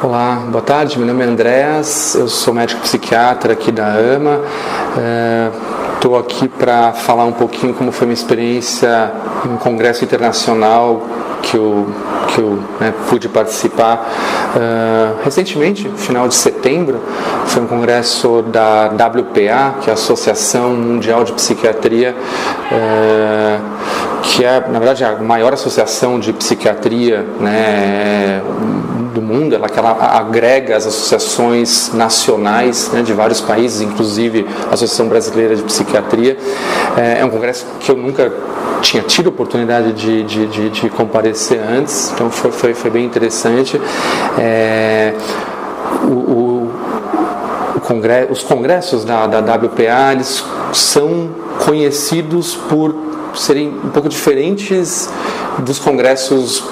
Olá, boa tarde, meu nome é Andréas, eu sou médico psiquiatra aqui da AMA. Estou aqui para falar um pouquinho como foi minha experiência em um congresso internacional que eu pude participar recentemente, no final de setembro. Foi um congresso da WPA, que é a Associação Mundial de Psiquiatria, que é, na verdade, a maior associação de psiquiatria, né, do mundo. Ela agrega as associações nacionais, né, de vários países, inclusive a Associação Brasileira de Psiquiatria. É um congresso que eu nunca tinha tido oportunidade de comparecer antes, então foi bem interessante. Os congressos da WPA, eles são conhecidos por serem um pouco diferentes dos congressos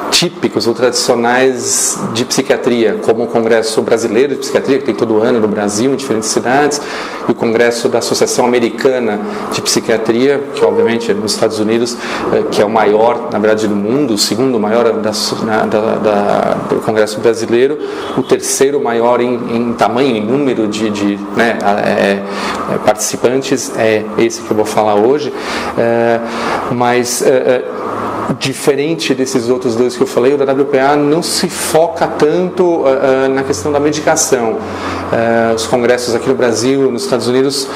típicos ou tradicionais de psiquiatria, como o Congresso Brasileiro de Psiquiatria, que tem todo ano no Brasil, em diferentes cidades, e o Congresso da Associação Americana de Psiquiatria, que obviamente é nos Estados Unidos, que é o maior, na verdade, do mundo, o segundo maior do Congresso Brasileiro, o terceiro maior em tamanho, em número de participantes, é esse que eu vou falar hoje, mas diferente desses outros dois que eu falei, o da WPA não se foca tanto na questão da medicação. Os congressos aqui no Brasil, nos Estados Unidos,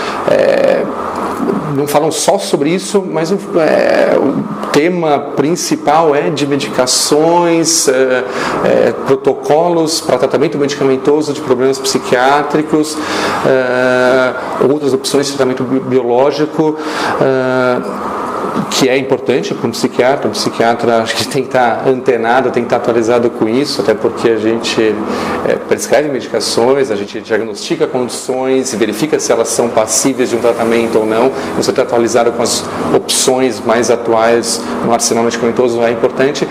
não falam só sobre isso, mas o tema principal é de medicações, protocolos para tratamento medicamentoso de problemas psiquiátricos, outras opções de tratamento biológico, que é importante para um psiquiatra. Um psiquiatra acho que tem que estar antenado, tem que estar atualizado com isso, até porque a gente prescreve medicações, a gente diagnostica condições e verifica se elas são passíveis de um tratamento ou não. Você está atualizado com as opções mais atuais no arsenal medicamentoso é importante,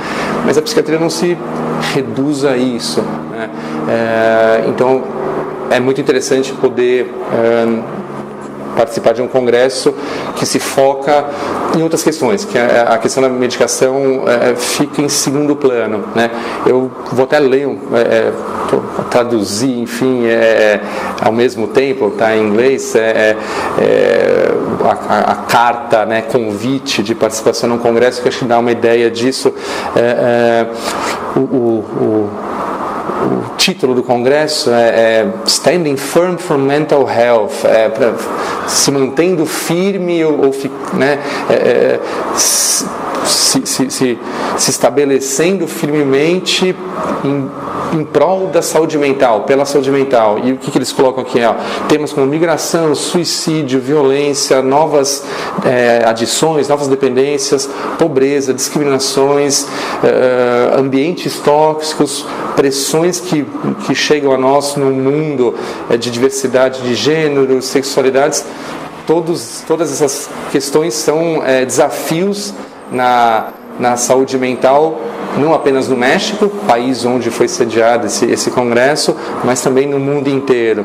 mas a psiquiatria não se reduz a isso, né? Então é muito interessante poder participar de um congresso que se foca em outras questões, que a questão da medicação fica em segundo plano, né? Eu vou até ler, traduzir, enfim, ao mesmo tempo, tá em inglês, a carta, né, convite de participação num congresso, que acho que dá uma ideia disso. O título do congresso é Standing Firm for Mental Health, se mantendo firme né, se estabelecendo firmemente em prol da saúde mental, pela saúde mental. E o que eles colocam aqui? Temas como migração, suicídio, violência, novas adições, novas dependências, pobreza, discriminações, ambientes tóxicos, pressões que chegam a nós no mundo de diversidade de gênero, sexualidades. Todas essas questões são desafios na saúde mental, não apenas no México, país onde foi sediado esse congresso, mas também no mundo inteiro.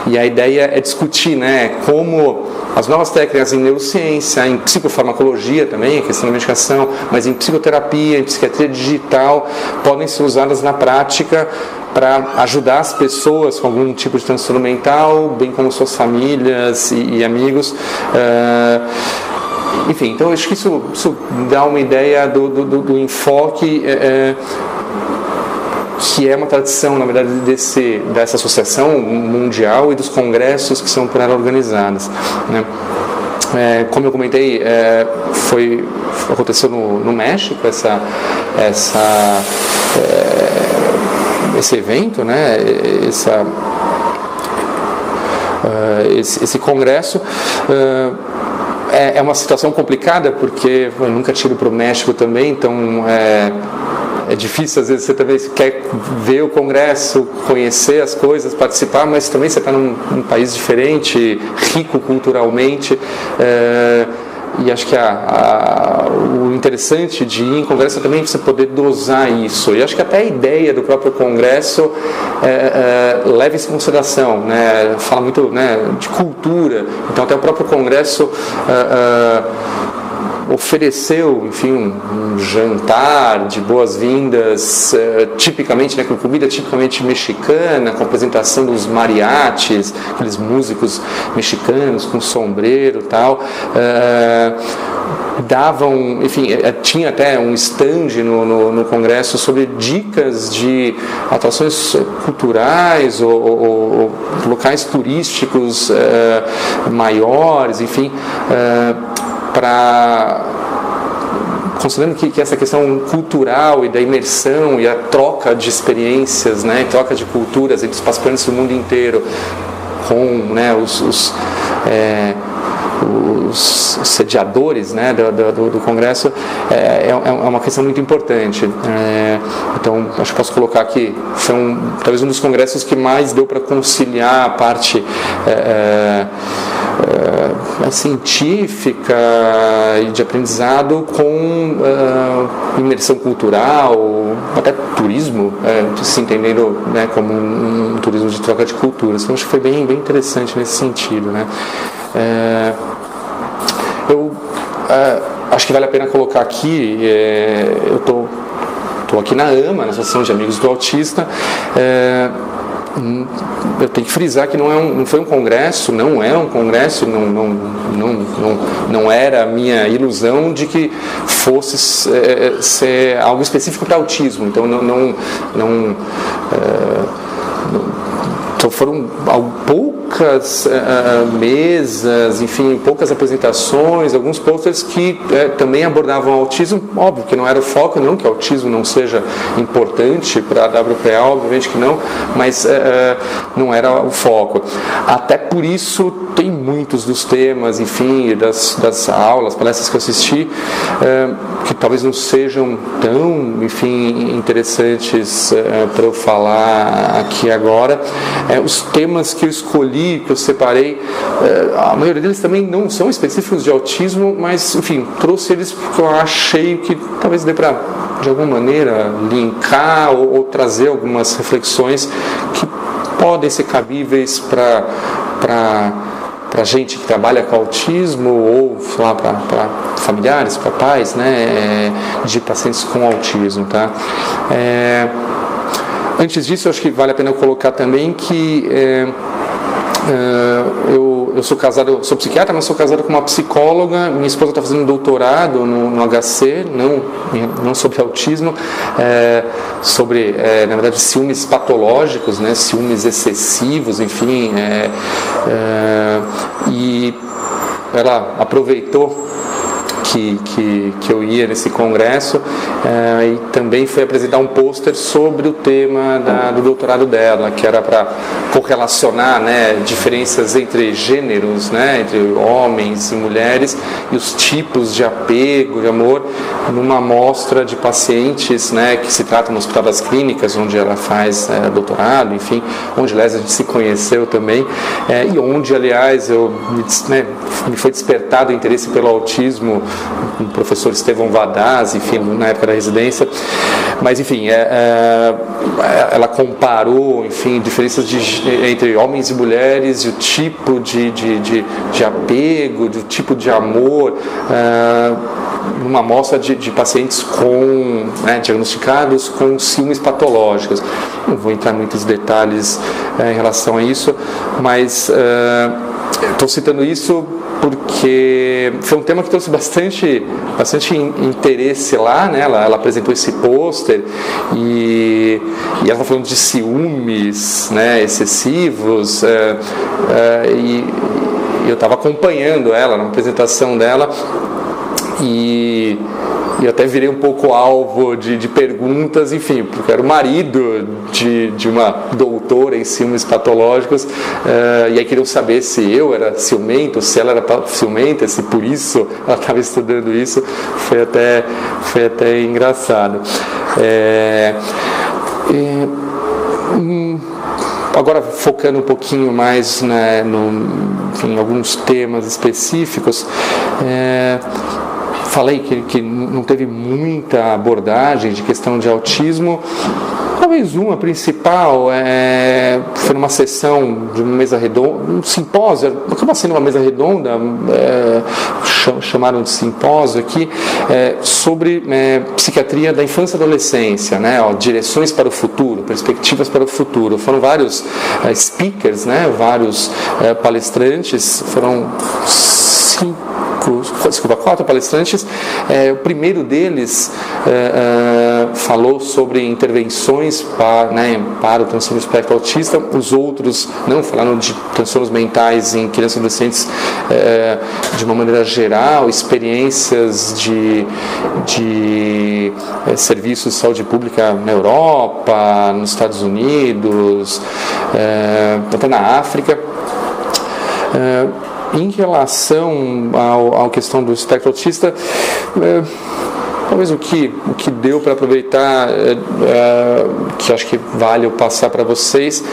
E a ideia é discutir, né, como as novas técnicas em neurociência, em psicofarmacologia também, a questão da medicação, mas em psicoterapia, em psiquiatria digital, podem ser usadas na prática para ajudar as pessoas com algum tipo de transtorno mental, bem como suas famílias e amigos. Enfim, então eu acho que isso dá uma ideia do enfoque, que é uma tradição, na verdade, dessa associação mundial e dos congressos que são por ela organizados, né? Como eu comentei, aconteceu no México esse evento, né? Esse congresso. É uma situação complicada, porque eu nunca tiro para o México também, então é difícil, às vezes você também quer ver o congresso, conhecer as coisas, participar, mas também você está num país diferente, rico culturalmente, e acho que o interessante de ir em congresso é também você poder dosar isso. E acho que até a ideia do próprio congresso leva isso em consideração, né? Fala muito, né, de cultura. Então até o próprio congresso ofereceu, enfim, um jantar de boas-vindas, tipicamente, né, com comida tipicamente mexicana, com a apresentação dos mariachis, aqueles músicos mexicanos com sombreiro e tal. Davam, enfim, tinha até um stand no Congresso sobre dicas de atrações culturais ou locais turísticos maiores, enfim, considerando que essa questão cultural e da imersão e a troca de experiências, né, troca de culturas entre os participantes do mundo inteiro com, né, os sediadores, né, do Congresso, é uma questão muito importante. Então, acho que posso colocar que foi talvez um dos congressos que mais deu para conciliar a parte mais científica e de aprendizado com imersão cultural, até turismo, se entendendo, né, como um turismo de troca de culturas. Então, acho que foi bem interessante nesse sentido, né? Eu acho que vale a pena colocar aqui, eu estou aqui na AMA, na Associação de Amigos do Autista. Eu tenho que frisar que não foi um congresso, não é um congresso, não era a minha ilusão de que fosse ser algo específico para autismo. Então então foram poucas mesas, enfim, poucas apresentações, alguns posters que também abordavam autismo. Óbvio que não era o foco, não que o autismo não seja importante para a WPA, obviamente que não, mas não era o foco. Até por isso tem muitos dos temas, enfim, das aulas, palestras que eu assisti, que talvez não sejam tão, enfim, interessantes para eu falar aqui agora. Os temas que eu escolhi, que eu separei, a maioria deles também não são específicos de autismo, mas, enfim, trouxe eles porque eu achei que talvez dê para, de alguma maneira, linkar ou trazer algumas reflexões que podem ser cabíveis para gente que trabalha com autismo ou, sei lá, para familiares, para pais, né, de pacientes com autismo, tá? Antes disso, eu acho que vale a pena eu colocar também que eu sou casado, sou psiquiatra, mas sou casado com uma psicóloga. Minha esposa está fazendo doutorado no HC, não sobre autismo, sobre, na verdade, ciúmes patológicos, né, ciúmes excessivos, enfim, e ela aproveitou que eu ia nesse congresso e também foi apresentar um pôster sobre o tema do doutorado dela, que era para correlacionar, né, diferenças entre gêneros, né, entre homens e mulheres e os tipos de apego, de amor, numa amostra de pacientes, né, que se trata no Hospital das Clínicas, onde ela faz doutorado, enfim, onde, aliás, a gente se conheceu também, e onde, aliás, me foi despertado o interesse pelo autismo com o professor Estevão Vadaz, enfim, na época da residência. Mas, enfim, ela comparou, enfim, diferenças entre homens e mulheres, e o tipo de apego, do tipo de amor, numa amostra de pacientes diagnosticados com ciúmes patológicos. Não vou entrar em muitos detalhes em relação a isso, mas estou citando isso porque foi um tema que trouxe bastante interesse lá, né? Ela apresentou esse pôster e ela está falando de ciúmes, né, excessivos, e eu estava acompanhando ela na apresentação dela e até virei um pouco alvo de perguntas, enfim, porque era o marido de uma doutora em ciúmes patológicos, e aí queriam saber se eu era ciumento, se ela era ciumenta, se por isso ela estava estudando isso. Foi até engraçado. Agora, focando um pouquinho mais, né, em alguns temas específicos, falei que não teve muita abordagem de questão de autismo. Talvez uma principal foi numa sessão de uma mesa redonda, um simpósio, acaba sendo uma mesa redonda, chamaram de simpósio aqui, sobre psiquiatria da infância e adolescência, né? Direções para o futuro, perspectivas para o futuro. Foram vários speakers, né? Vários palestrantes, foram 4 palestrantes. O primeiro deles falou sobre intervenções para o transtorno espectro autista. Os outros não falaram de transtornos mentais em crianças e adolescentes de uma maneira geral, experiências de serviços de saúde pública na Europa, nos Estados Unidos, até na África. Em relação à questão do espectro autista, talvez o que deu para aproveitar, que acho que vale eu passar para vocês,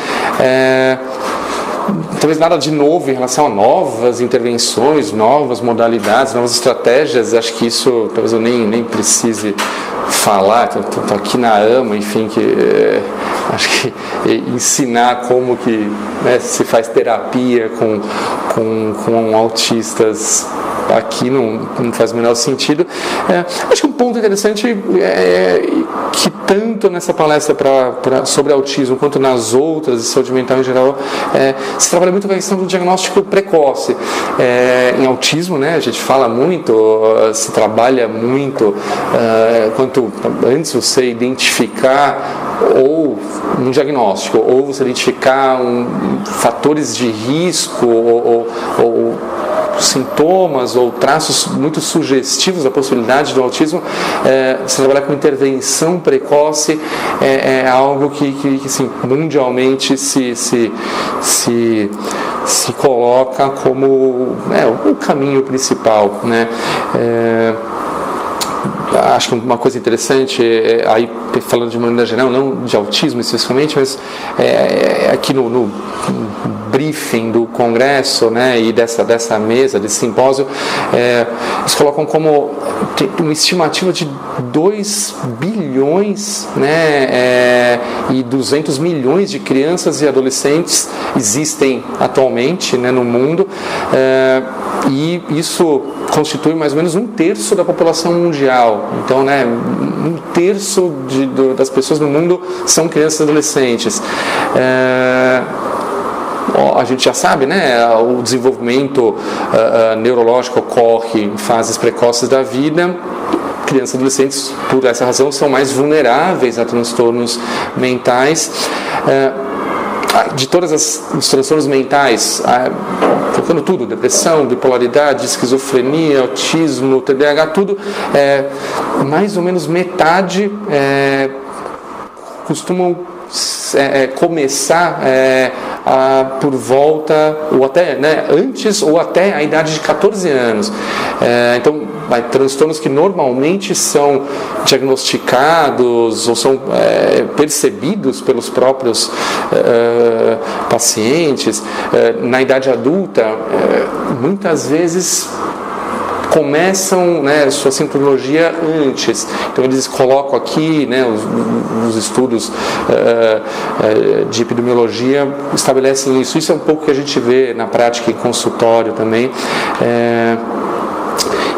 talvez nada de novo em relação a novas intervenções, novas modalidades, novas estratégias. Acho que isso talvez eu nem precise falar, estou aqui na AMA, enfim, acho que ensinar como que, né, se faz terapia com autistas aqui não faz o menor sentido. Acho que um ponto interessante que tanto nessa palestra sobre autismo quanto nas outras de saúde mental em geral, se trabalha muito com a questão do diagnóstico precoce. Em autismo, né, a gente fala muito, se trabalha muito quanto antes você identificar ou um diagnóstico, ou você identificar fatores de risco ou sintomas ou traços muito sugestivos da possibilidade do autismo. Se trabalhar com intervenção precoce é algo que assim, mundialmente se coloca como o caminho principal, né? Acho que uma coisa interessante, aí falando de maneira geral, não de autismo especificamente, mas aqui no briefing do Congresso, né, e dessa mesa, desse simpósio, eles colocam como uma estimativa de 2 bilhões, né, e 200 milhões de crianças e adolescentes existem atualmente, né, no mundo, e isso constitui mais ou menos 1/3 da população mundial. Então, né, 1/3 das pessoas no mundo são crianças e adolescentes. A gente já sabe, né, o desenvolvimento neurológico ocorre em fases precoces da vida. Crianças e adolescentes, por essa razão, são mais vulneráveis a transtornos mentais. De todos os transtornos mentais, colocando tudo, depressão, bipolaridade, esquizofrenia, autismo, TDAH, tudo, mais ou menos metade costumam começar por volta, ou até, né, antes ou até a idade de 14 anos. Então, transtornos que normalmente são diagnosticados ou são percebidos pelos próprios pacientes na idade adulta, muitas vezes começam, né, sua sintomatologia antes. Então eles colocam aqui, né, os estudos de epidemiologia estabelecem isso. Isso é um pouco que a gente vê na prática em consultório também.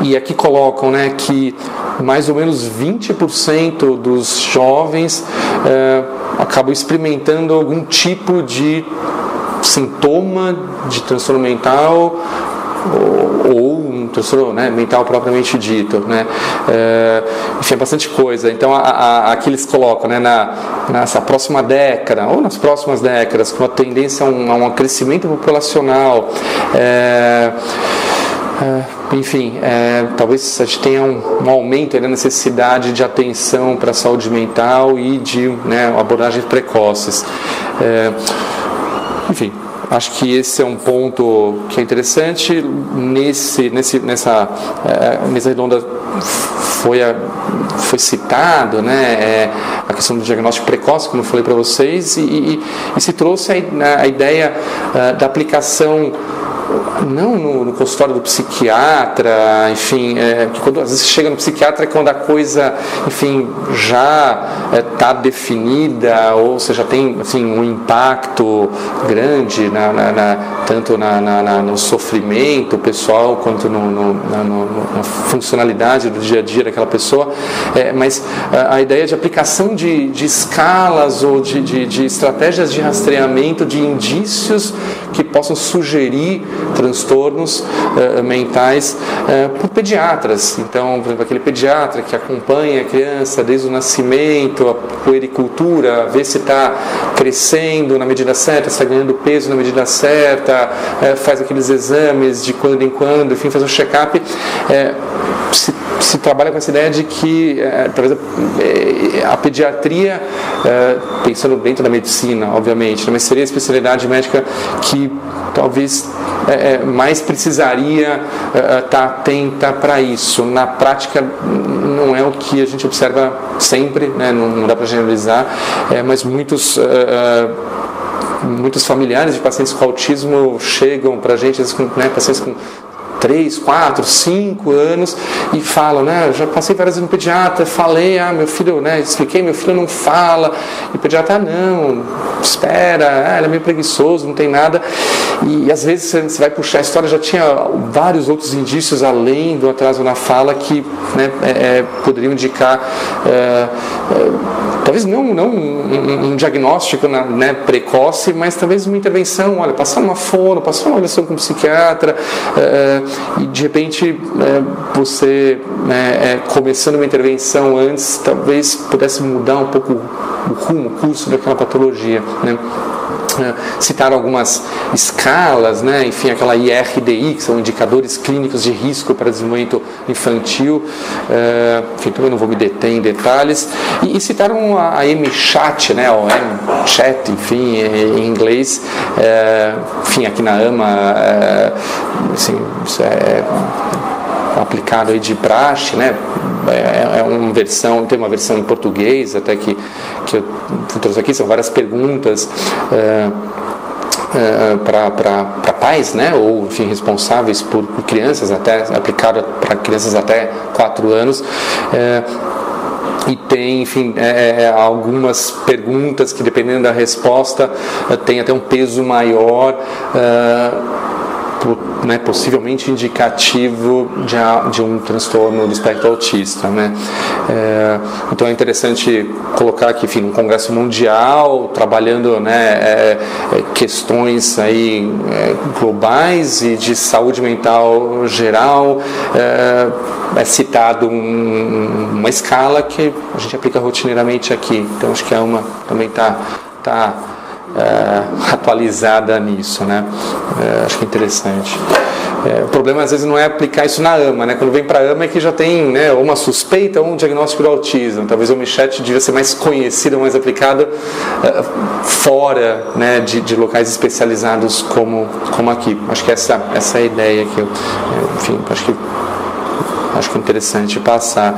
E aqui colocam, né, que mais ou menos 20% dos jovens acabam experimentando algum tipo de sintoma de transtorno mental ou um transtorno, né, mental propriamente dito, né? Enfim, é bastante coisa. Então aqui eles colocam, né, nessa próxima década ou nas próximas décadas, com a tendência a um crescimento populacional, enfim, talvez a gente tenha um aumento da necessidade de atenção para a saúde mental e de, né, abordagens precoces. Enfim, acho que esse é um ponto que é interessante. Nessa mesa redonda foi citado, né, a questão do diagnóstico precoce, como eu falei para vocês, e se trouxe a ideia da aplicação não no consultório do psiquiatra, enfim, que quando às vezes chega no psiquiatra é quando a coisa, enfim, já está definida, ou seja, tem assim, um impacto grande tanto no sofrimento pessoal quanto na funcionalidade do dia a dia daquela pessoa, mas a ideia de aplicação de escalas ou de estratégias de rastreamento de indícios que possam sugerir transtornos mentais por pediatras. Então, por exemplo, aquele pediatra que acompanha a criança desde o nascimento, a puericultura, vê se está crescendo na medida certa, se está ganhando peso na medida certa, faz aqueles exames de quando em quando, enfim, faz um check-up. Se trabalha com essa ideia de que talvez a pediatria, pensando dentro da medicina, obviamente, mas seria a especialidade médica que talvez mais precisaria estar atenta para isso. Na prática, não é o que a gente observa sempre, né? Não dá para generalizar, mas muitos familiares de pacientes com autismo chegam para a gente, às vezes, pacientes com 3, 4, 5 anos e falam, né, já passei várias vezes no pediatra, falei, meu filho, né, expliquei, meu filho não fala, e o pediatra, não, espera, ele é meio preguiçoso, não tem nada, e às vezes você vai puxar a história, já tinha vários outros indícios além do atraso na fala que, né, poderiam indicar, talvez não um diagnóstico, né, precoce, mas talvez uma intervenção, olha, passar uma fono, passar uma avaliação com um psiquiatra, e de repente você, começando uma intervenção antes, talvez pudesse mudar um pouco o rumo, o curso daquela patologia, né? Citaram algumas escalas, né? Enfim, aquela IRDI, que são indicadores clínicos de risco para desenvolvimento infantil, enfim, também não vou me deter em detalhes, e citaram a MChat, né? O MChat, enfim, em inglês, enfim, aqui na AMA, assim, isso é aplicado aí de praxe, né? Tem uma versão em português até que eu trouxe aqui, são várias perguntas para pais, né? Ou enfim, responsáveis por crianças, até aplicado para crianças até 4 anos. E tem, enfim, algumas perguntas que, dependendo da resposta, tem até um peso maior, né, possivelmente indicativo de um transtorno do espectro autista, né? Então é interessante colocar aqui, enfim, um congresso mundial trabalhando, né, questões aí globais e de saúde mental geral, citado uma escala que a gente aplica rotineiramente aqui. Então acho que a UMA também está atualizada nisso, né? Acho que é interessante. O problema às vezes não é aplicar isso na AMA, né? Quando vem para a AMA é que já tem, né, uma suspeita ou um diagnóstico do autismo. Talvez o MChat devia ser mais conhecido, mais aplicado fora, né, de locais especializados como aqui. Acho que essa é a ideia que enfim, acho que é interessante passar.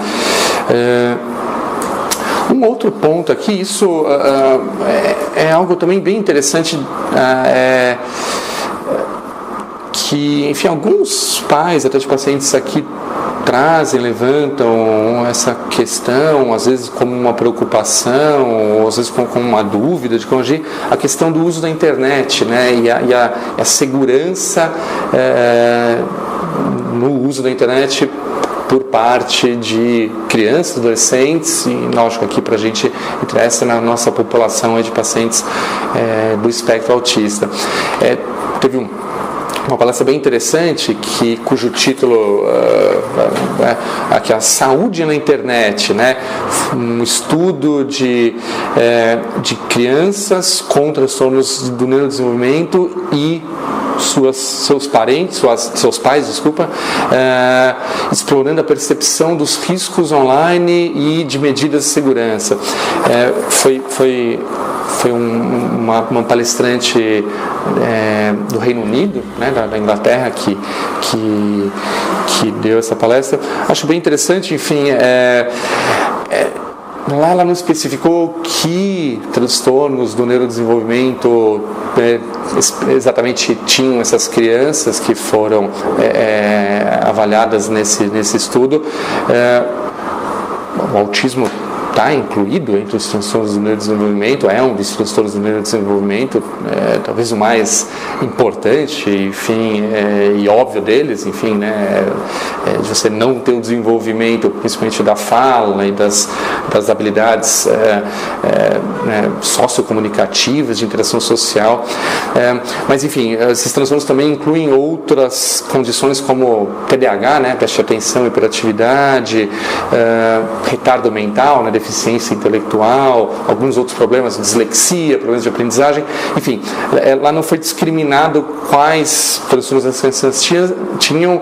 Um outro ponto aqui, isso é algo também bem interessante, que, enfim, alguns pais, até de pacientes aqui, levantam essa questão, às vezes como uma preocupação, ou às vezes como uma dúvida de como agir, a questão do uso da internet, né, e a segurança no uso da internet por parte de crianças, adolescentes, e lógico aqui para a gente interessa na nossa população de pacientes do espectro autista. Teve uma palestra bem interessante cujo título aqui, a saúde na internet, né? Um estudo de crianças com transtornos do neurodesenvolvimento e seus parentes, seus pais, explorando a percepção dos riscos online e de medidas de segurança. Foi uma palestrante do Reino Unido, né, da Inglaterra, que deu essa palestra. Acho bem interessante, enfim, lá ela não especificou que transtornos do neurodesenvolvimento exatamente tinham essas crianças que foram avaliadas nesse estudo. O autismo está incluído entre os transtornos do neurodesenvolvimento, é um dos transtornos do neurodesenvolvimento, talvez o mais importante, enfim, e óbvio deles, enfim, né, de você não ter o desenvolvimento, principalmente da fala e das habilidades sociocomunicativas, de interação social, mas enfim, esses transtornos também incluem outras condições como TDAH, né, déficit de atenção e hiperatividade, retardo mental, né, deficiência intelectual, alguns outros problemas, dislexia, problemas de aprendizagem, enfim, lá não foi discriminado quais transtornos as crianças tinham,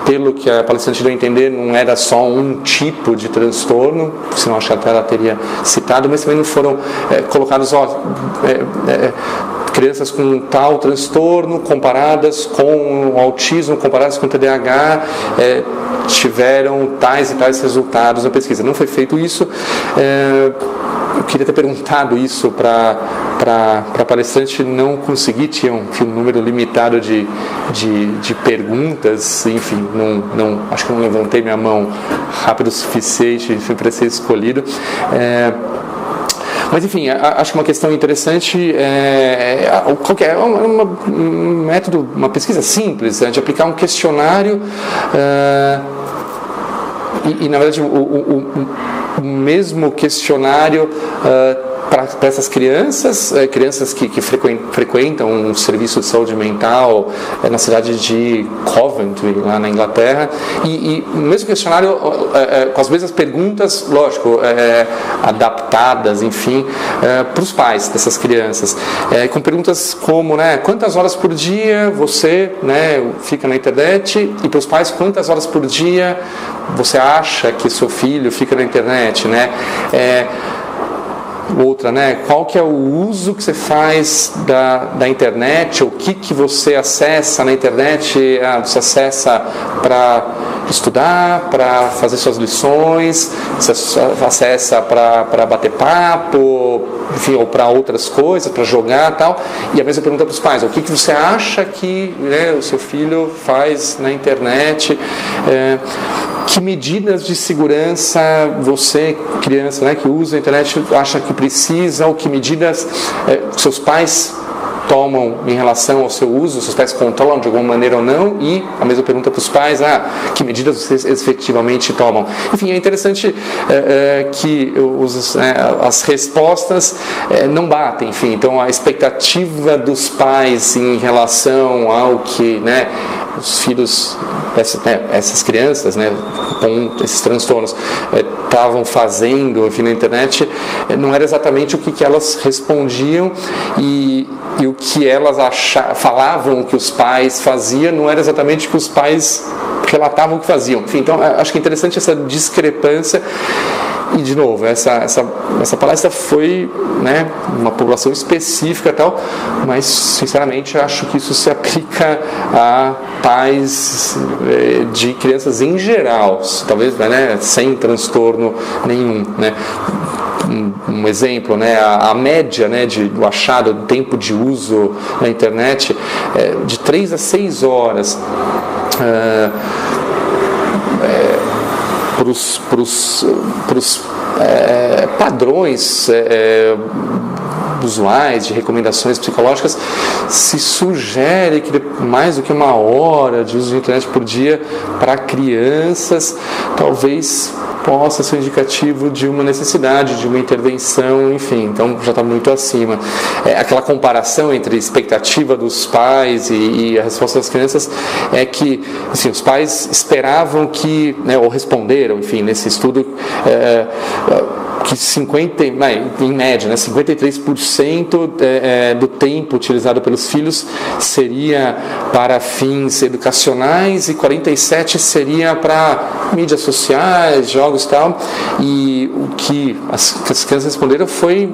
pelo que a palestrante deu a entender, não era só um tipo de transtorno, senão acho que até ela teria citado, mas também não foram colocados crianças com tal transtorno comparadas com o autismo, comparadas com o TDAH, tiveram tais e tais resultados na pesquisa. Não foi feito isso. Eu queria ter perguntado isso para a palestrante, não consegui, tinha um número limitado de perguntas, enfim, acho que não levantei minha mão rápido o suficiente para ser escolhido. Mas enfim, acho que uma questão interessante é um método, uma pesquisa simples, de aplicar um questionário e na verdade o mesmo questionário para essas crianças que frequentam um serviço de saúde mental na cidade de Coventry, lá na Inglaterra, e o mesmo questionário com as mesmas perguntas, lógico, adaptadas, enfim, para os pais dessas crianças, com perguntas como, né, quantas horas por dia você, né, fica na internet, e para os pais, quantas horas por dia você acha que seu filho fica na internet, né? Outra, né? Qual que é o uso que você faz da internet? O que você acessa na internet? Você acessa para estudar, para fazer suas lições, você acessa para bater papo, enfim, ou para outras coisas, para jogar e tal. E a mesma pergunta para os pais: o que você acha que, né, o seu filho faz na internet? Que medidas de segurança você, criança, né, que usa a internet, acha que precisa, ou que medidas seus pais tomam em relação ao seu uso, seus pais controlam de alguma maneira ou não, e a mesma pergunta para os pais, que medidas vocês efetivamente tomam. Enfim, é interessante que as respostas não batem, enfim, então a expectativa dos pais em relação ao que, né, os filhos, essas crianças, né, com esses transtornos estavam fazendo, enfim, na internet, não era exatamente o que elas respondiam, e o que elas falavam que os pais faziam não era exatamente o que os pais relatavam que faziam. Enfim, então acho que é interessante essa discrepância. E, de novo, essa palestra foi, né, uma população específica e tal, mas, sinceramente, acho que isso se aplica a pais de crianças em geral, talvez, né, sem transtorno nenhum, né. Um exemplo, né, a média, né, do achado do tempo de uso na internet de 3 a 6 horas para os padrões usuais de recomendações psicológicas, se sugere que mais do que 1 hora de uso de internet por dia para crianças talvez possa ser indicativo de uma necessidade, de uma intervenção, enfim, então já está muito acima. Aquela comparação entre a expectativa dos pais e a resposta das crianças é que, assim, os pais esperavam que, né, ou responderam, enfim, nesse estudo, que em média, né, 53% do tempo utilizado pelos filhos seria para fins educacionais e 47% seria para mídias sociais, jogos e tal, e o que as crianças responderam foi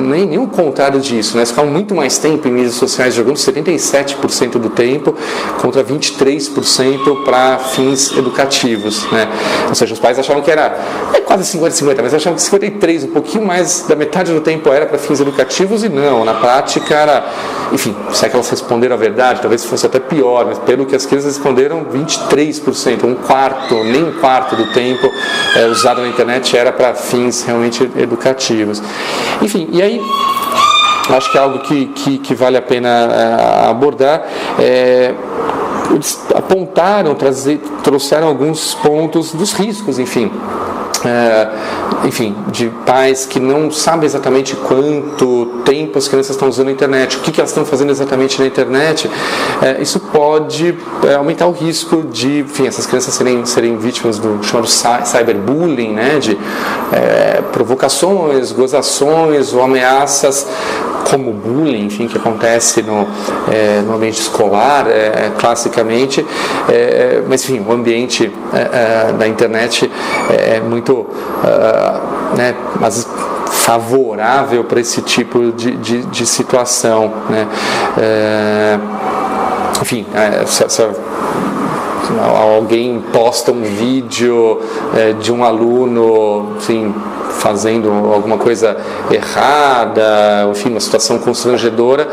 nem o contrário disso, né? Eles ficavam muito mais tempo em mídias sociais jogando, 77% do tempo contra 23% para fins educativos, né? Ou seja, os pais achavam que era quase 50-50, mas achavam que 53%, um pouquinho mais da metade do tempo era para fins educativos, e não, na prática era, enfim, se é que elas responderam a verdade, talvez fosse até pior, mas pelo que as crianças responderam, 23%, nem um quarto do tempo usado na internet era para fins realmente educativos. Enfim, e aí acho que é algo que vale a pena abordar. Eles apontaram, trouxeram alguns pontos dos riscos, enfim, de pais que não sabem exatamente quanto tempo as crianças estão usando a internet, o que elas estão fazendo exatamente na internet. Isso pode aumentar o risco de, enfim, essas crianças serem vítimas do chamado cyberbullying, né, de provocações, gozações ou ameaças como bullying, enfim, que acontece no ambiente escolar, classicamente, mas enfim, o ambiente da internet é muito mas favorável para esse tipo de situação, né? Enfim, se alguém posta um vídeo de um aluno, enfim, fazendo alguma coisa errada, enfim, uma situação constrangedora,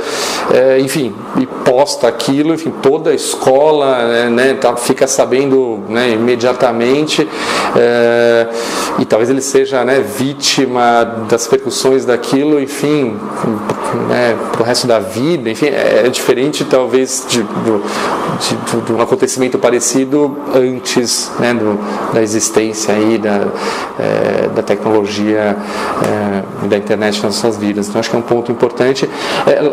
enfim, e posta aquilo, enfim, toda a escola, né, fica sabendo, né, imediatamente, e talvez ele seja, né, vítima das repercussões daquilo, enfim, né, para o resto da vida. Enfim, é diferente talvez de um acontecimento parecido antes, né, da existência aí da tecnologia da internet nas nossas vidas. Então acho que é um ponto importante.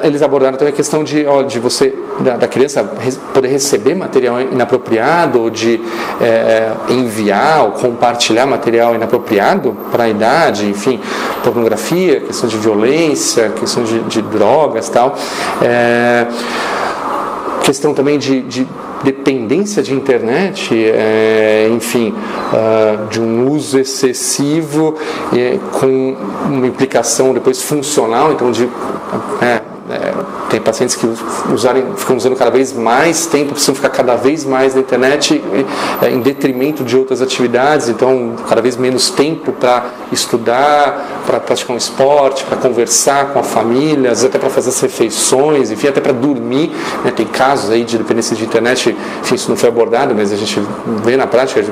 Eles abordaram também a questão de você, da criança poder receber material inapropriado, ou de enviar ou compartilhar material inapropriado para a idade, enfim, pornografia, questão de violência, questão de drogas, tal. Questão também de dependência de internet, enfim, de um uso excessivo, com uma implicação depois funcional, então tem pacientes que ficam usando cada vez mais tempo, precisam ficar cada vez mais na internet, em detrimento de outras atividades, então cada vez menos tempo para estudar, para praticar um esporte, para conversar com a família, às vezes até para fazer as refeições, enfim, até para dormir, né? Tem casos aí de dependência de internet, enfim, isso não foi abordado, mas a gente vê na prática,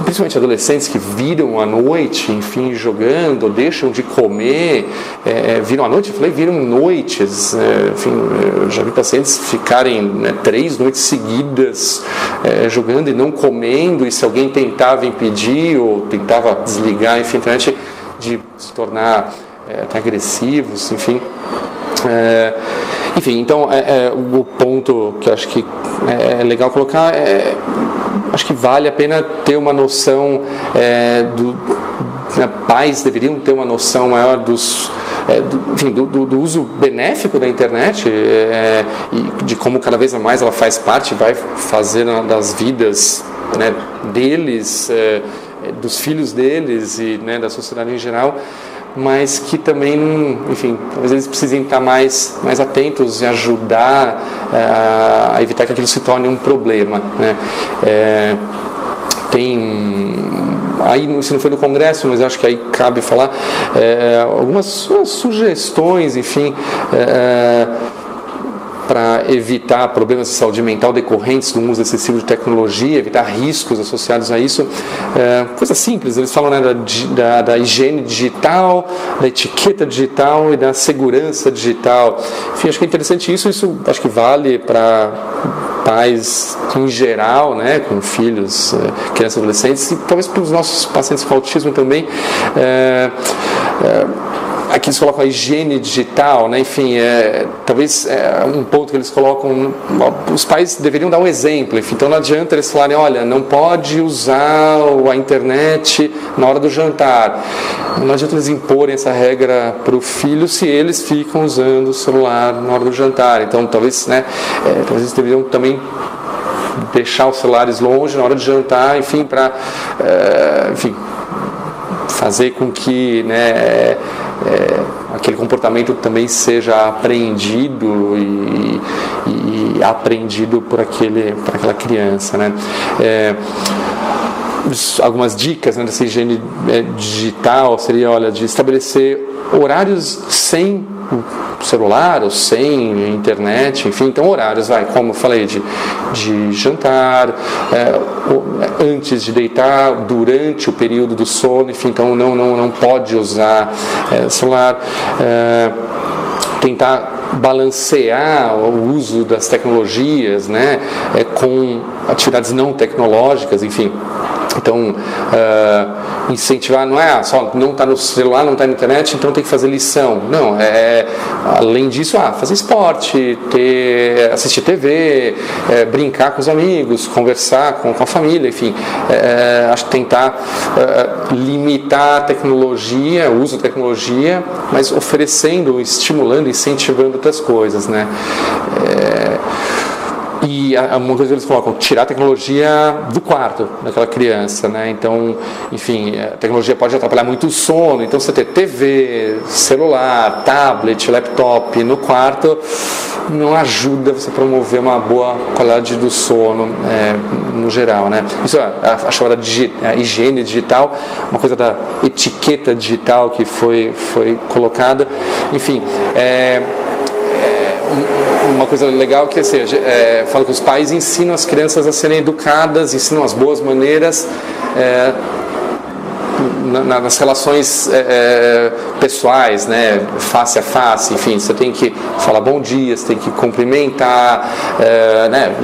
principalmente adolescentes que viram à noite, enfim, jogando, ou deixam de comer, viram à noite, eu falei, viram noites, enfim, eu já vi pacientes ficarem, né, 3 noites seguidas jogando e não comendo, e se alguém tentava impedir ou tentava desligar, enfim, a internet, de se tornar até agressivos, enfim. Enfim, então o ponto que eu acho que é legal colocar acho que vale a pena ter uma noção pais deveriam ter uma noção maior do uso benéfico da internet, e de como cada vez mais ela faz parte, vai fazer das vidas, né, deles, dos filhos deles e, né, da sociedade em geral, mas que também, enfim, talvez eles precisem estar mais atentos e ajudar a evitar que aquilo se torne um problema, né? Aí, se não foi no Congresso, mas acho que aí cabe falar algumas sugestões, enfim, para evitar problemas de saúde mental decorrentes do uso excessivo de tecnologia, evitar riscos associados a isso. Coisa simples, eles falam, né, da higiene digital, da etiqueta digital e da segurança digital. Enfim, acho que é interessante isso acho que vale para pais em geral, né, com filhos, crianças e adolescentes, e talvez para os nossos pacientes com autismo também. Aqui eles colocam a higiene digital, né? Enfim, talvez um ponto que eles colocam, os pais deveriam dar um exemplo, enfim, então não adianta eles falarem, olha, não pode usar a internet na hora do jantar, não adianta eles imporem essa regra para o filho se eles ficam usando o celular na hora do jantar. Então talvez, né, talvez eles deveriam também deixar os celulares longe na hora de jantar, enfim, para fazer com que, né, aquele comportamento também seja apreendido e aprendido por aquela criança, né? Algumas dicas, né, dessa higiene digital seria, olha, de estabelecer horários sem celular ou sem internet, enfim, então horários, como eu falei, de jantar, antes de deitar, durante o período do sono, enfim, então não pode usar celular, tentar balancear o uso das tecnologias, né, com atividades não tecnológicas, enfim. Então, incentivar não é só não está no celular, não está na internet, então tem que fazer lição. Não, além disso, fazer esporte, assistir TV, brincar com os amigos, conversar com a família, enfim. Acho que tentar limitar a tecnologia, o uso da tecnologia, mas oferecendo, estimulando, incentivando outras coisas, né? E uma coisa que eles colocam, tirar a tecnologia do quarto daquela criança, né? Então, enfim, a tecnologia pode atrapalhar muito o sono, então você ter TV, celular, tablet, laptop no quarto não ajuda você a promover uma boa qualidade do sono, no geral, né? Isso é a chamada higiene digital, uma coisa da etiqueta digital que foi colocada, enfim, uma coisa legal que fala que os pais ensinam as crianças a serem educadas, ensinam as boas maneiras nas relações pessoais, né, face a face, enfim, você tem que falar bom dia, você tem que cumprimentar, né,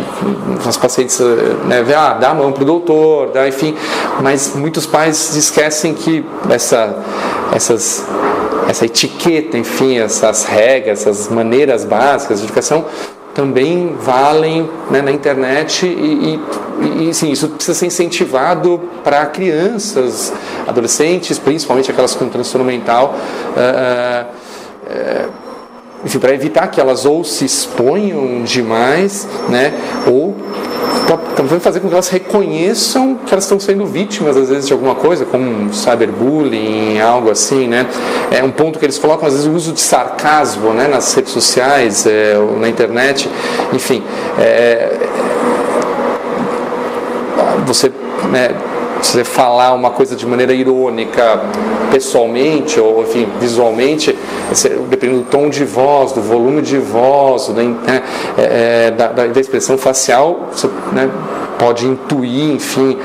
os pacientes, né, dá a mão para o doutor, enfim, mas muitos pais esquecem que essa etiqueta, enfim, essas regras, essas maneiras básicas de educação também valem, né, na internet e sim, isso precisa ser incentivado para crianças, adolescentes, principalmente aquelas com transtorno mental, enfim, para evitar que elas ou se exponham demais, né, ou também fazer com que elas reconheçam que elas estão sendo vítimas, às vezes, de alguma coisa, como cyberbullying, algo assim, né? É um ponto que eles colocam, às vezes, o uso de sarcasmo, né, nas redes sociais, ou na internet, enfim. Você falar uma coisa de maneira irônica, pessoalmente, ou, enfim, visualmente, dependendo do tom de voz, do volume de voz, da expressão facial, você, né, pode intuir, enfim,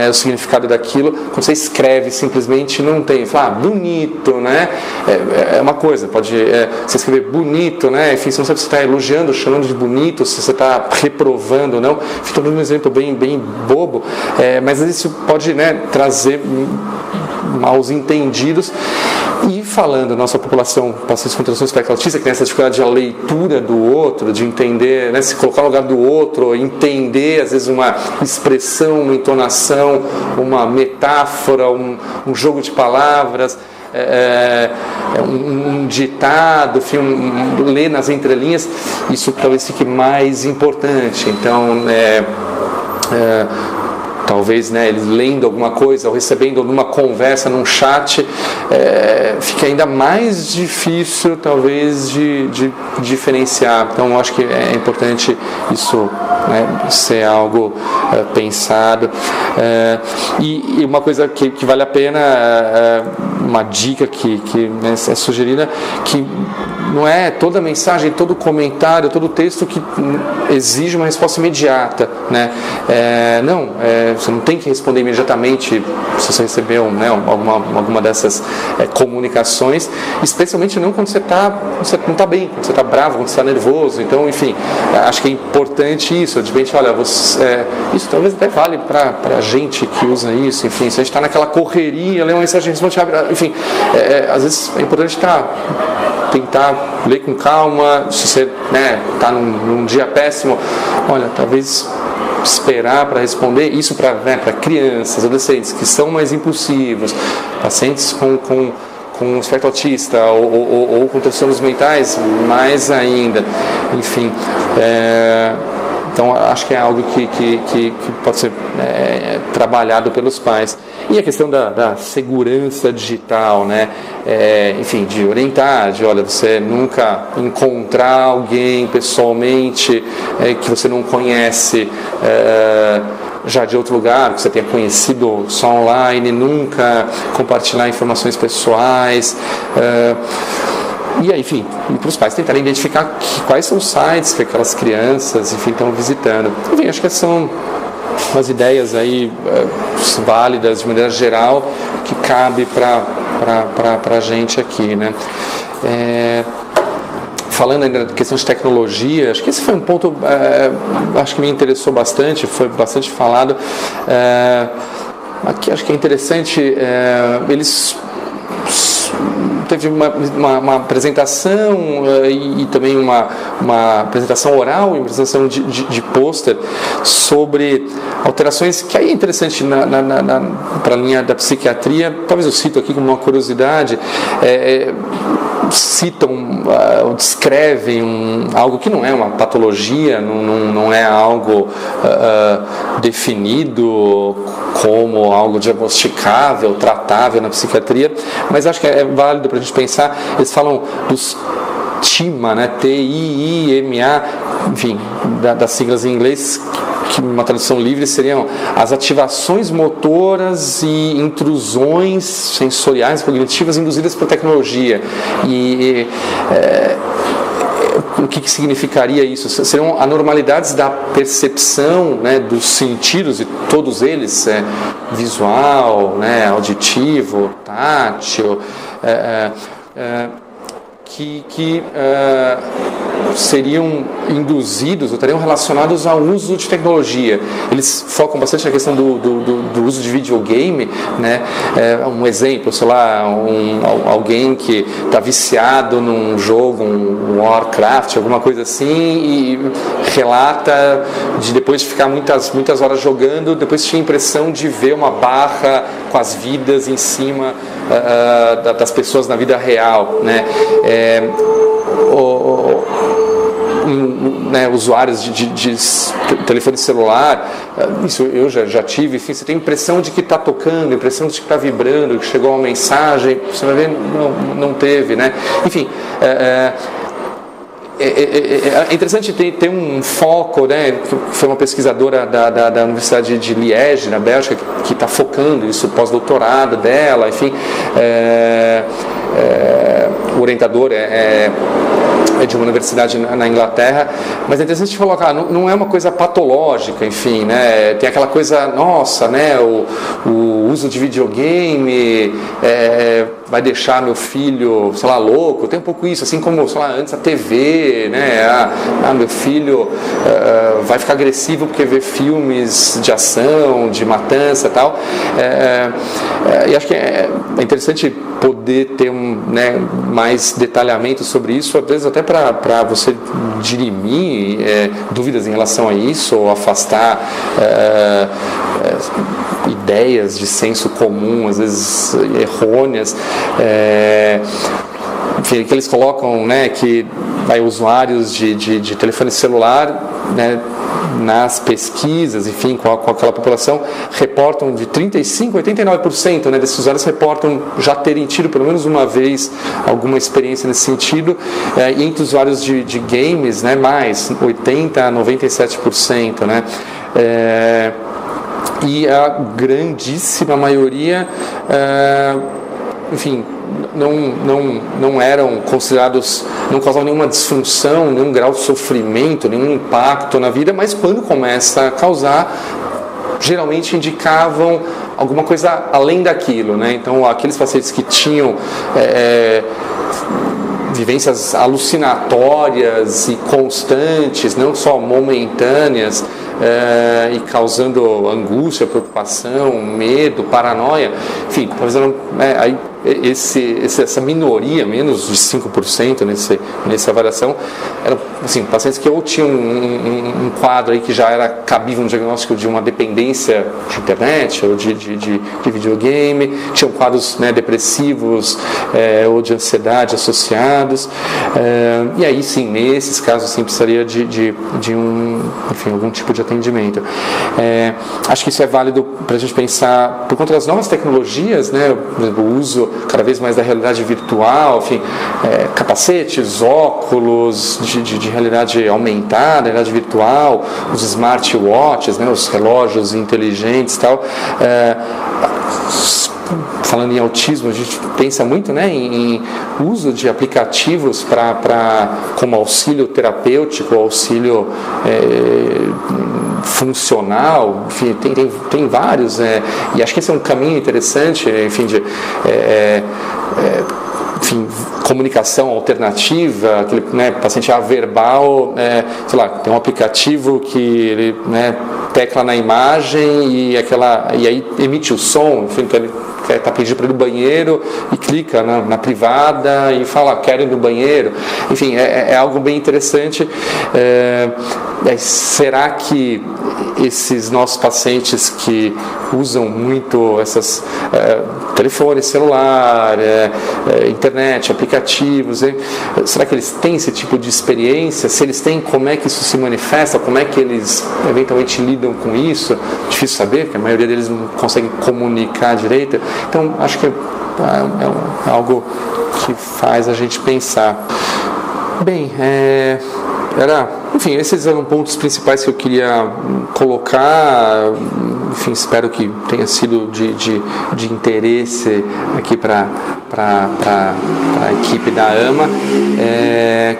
o significado daquilo. Quando você escreve, simplesmente não tem. Fala, bonito, né? É uma coisa, pode você escrever bonito, né? Enfim, se você está elogiando, chamando de bonito, se você está reprovando ou não. Estou dando um exemplo bem bobo, mas isso pode, né, trazer maus entendidos. E falando, nossa população, pacientes com transtorno espectro autista, que tem essa dificuldade de leitura do outro, de entender, né, se colocar no lugar do outro, entender, às vezes, uma expressão, uma entonação, uma metáfora, um jogo de palavras, um ditado, enfim, ler nas entrelinhas, isso talvez fique mais importante. Então, talvez, né, eles lendo alguma coisa ou recebendo alguma conversa num chat, fica ainda mais difícil, talvez, de diferenciar. Então, eu acho que é importante isso, né, ser algo pensado. E uma coisa que vale a pena, uma dica que né, é sugerida, que não é toda mensagem, todo comentário, todo texto que exige uma resposta imediata, né? Você não tem que responder imediatamente se você recebeu, né, alguma dessas comunicações, especialmente não quando você não está bem, quando você está bravo, quando você está nervoso. Então, enfim, acho que é importante isso. De repente, olha, isso talvez até vale para a gente que usa isso. Enfim, se a gente está naquela correria, ler uma mensagem, responde, enfim, às vezes é importante tentar ler com calma. Se você está num dia péssimo, olha, talvez esperar para responder isso para crianças, adolescentes que são mais impulsivos, pacientes com espectro autista ou com transtornos mentais, mais ainda. Enfim, Então acho que é algo que pode ser trabalhado pelos pais. E a questão da segurança digital, né? Enfim, de orientar, olha, você nunca encontrar alguém pessoalmente que você não conhece já de outro lugar, que você tenha conhecido só online, nunca compartilhar informações pessoais. E aí, enfim, para os pais tentarem identificar quais são os sites que aquelas crianças, enfim, estão visitando. Enfim, acho que são umas ideias aí válidas de maneira geral que cabe para a gente aqui, né? Falando ainda da questão de tecnologia, acho que esse foi um ponto acho que me interessou bastante, foi bastante falado. Aqui acho que é interessante, eles teve uma apresentação e também uma apresentação oral e uma apresentação de pôster sobre alterações que aí é interessante para a linha da psiquiatria. Talvez eu cito aqui como uma curiosidade, citam ou descrevem algo que não é uma patologia, não é algo definido como algo diagnosticável, tratável na psiquiatria, mas acho que é válido para a gente pensar. Eles falam dos TIMA, né? T-I-I-M-A, enfim, das siglas em inglês, que uma tradução livre seriam as ativações motoras e intrusões sensoriais cognitivas induzidas por tecnologia. E o que significaria isso? Seriam anormalidades da percepção, né, dos sentidos, e todos eles, visual, né, auditivo, tátil, que seriam induzidos ou estariam relacionados ao uso de tecnologia. Eles focam bastante na questão do uso de videogame, né? Um exemplo, sei lá, alguém que está viciado num jogo, um Warcraft, alguma coisa assim, e relata de depois de ficar muitas horas jogando, depois tinha a impressão de ver uma barra com as vidas em cima das pessoas na vida real, né? Usuários de telefone celular, isso eu já tive, enfim, você tem a impressão de que está tocando, a impressão de que está vibrando, que chegou uma mensagem, você vai ver, não teve, né? Enfim, é interessante ter um foco, né? Foi uma pesquisadora da Universidade de Liège, na Bélgica, que está focando isso, pós-doutorado dela, enfim, o orientador é de uma universidade na Inglaterra, mas é interessante colocar, não é uma coisa patológica, enfim, né? Tem aquela coisa, nossa, né? O uso de videogame vai deixar meu filho, sei lá, louco. Tem um pouco isso, assim como, sei lá, antes a TV, né? Meu filho vai ficar agressivo porque vê filmes de ação, de matança e tal. E acho que é interessante poder ter mais detalhamento sobre isso, às vezes até para você dirimir dúvidas em relação a isso, ou afastar ideias de senso comum, às vezes errôneas. Enfim, que eles colocam, né, que usuários de telefone celular, né, nas pesquisas, enfim, com aquela população, reportam de 35% a 89%, né, desses usuários reportam já terem tido pelo menos uma vez alguma experiência nesse sentido, e entre usuários de games, né, mais 80% a 97%, né, e a grandíssima maioria, enfim, não eram considerados, não causavam nenhuma disfunção, nenhum grau de sofrimento, nenhum impacto na vida, mas quando começa a causar, geralmente indicavam alguma coisa além daquilo, né? Então, aqueles pacientes que tinham vivências alucinatórias e constantes, não só momentâneas, e causando angústia, preocupação, medo, paranoia, enfim, talvez aí essa minoria, menos de 5% nessa avaliação, eram assim, pacientes que ou tinham um quadro aí que já era cabível um diagnóstico de uma dependência de internet ou de videogame, tinham quadros, né, depressivos ou de ansiedade associados, e aí sim, nesses casos sim, precisaria de algum tipo de atendimento. Acho que isso é válido para a gente pensar, por conta das novas tecnologias, né, o uso cada vez mais da realidade virtual, enfim, capacetes, óculos de realidade aumentada, realidade virtual, os smartwatches, né, os relógios inteligentes e tal. Falando em autismo, a gente pensa muito, né, em uso de aplicativos como auxílio terapêutico, auxílio funcional, enfim, tem vários, e acho que esse é um caminho interessante, enfim, comunicação alternativa, aquele, né, paciente averbal, sei lá, tem um aplicativo que ele, né, tecla na imagem e aí emite o som, enfim, então ele está pedindo para ir no banheiro e clica na privada e fala, quero ir no banheiro. Enfim, é algo bem interessante. Será que esses nossos pacientes que usam muito esses telefone, celular, internet, aplicativos, será que eles têm esse tipo de experiência? Se eles têm, como é que isso se manifesta? Como é que eles eventualmente lidam com isso? Difícil saber, porque a maioria deles não consegue comunicar direito. Então, acho que é algo que faz a gente pensar. Bem, enfim, esses eram pontos principais que eu queria colocar. Enfim, espero que tenha sido de interesse aqui para a equipe da AMA.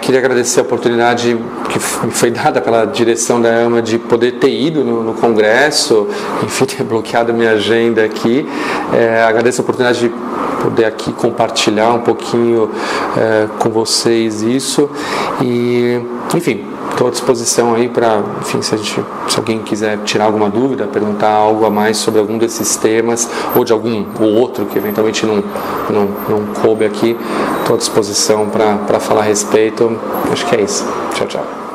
Queria agradecer a oportunidade que me foi dada pela direção da AMA de poder ter ido no congresso, enfim, ter bloqueado a minha agenda aqui. Agradeço a oportunidade de poder aqui compartilhar um pouquinho com vocês isso. E, enfim, estou à disposição aí para, enfim, se alguém quiser tirar alguma dúvida, perguntar algo a mais sobre algum desses temas ou de algum ou outro que eventualmente não coube aqui, estou à disposição para falar a respeito. Acho que é isso. Tchau, tchau.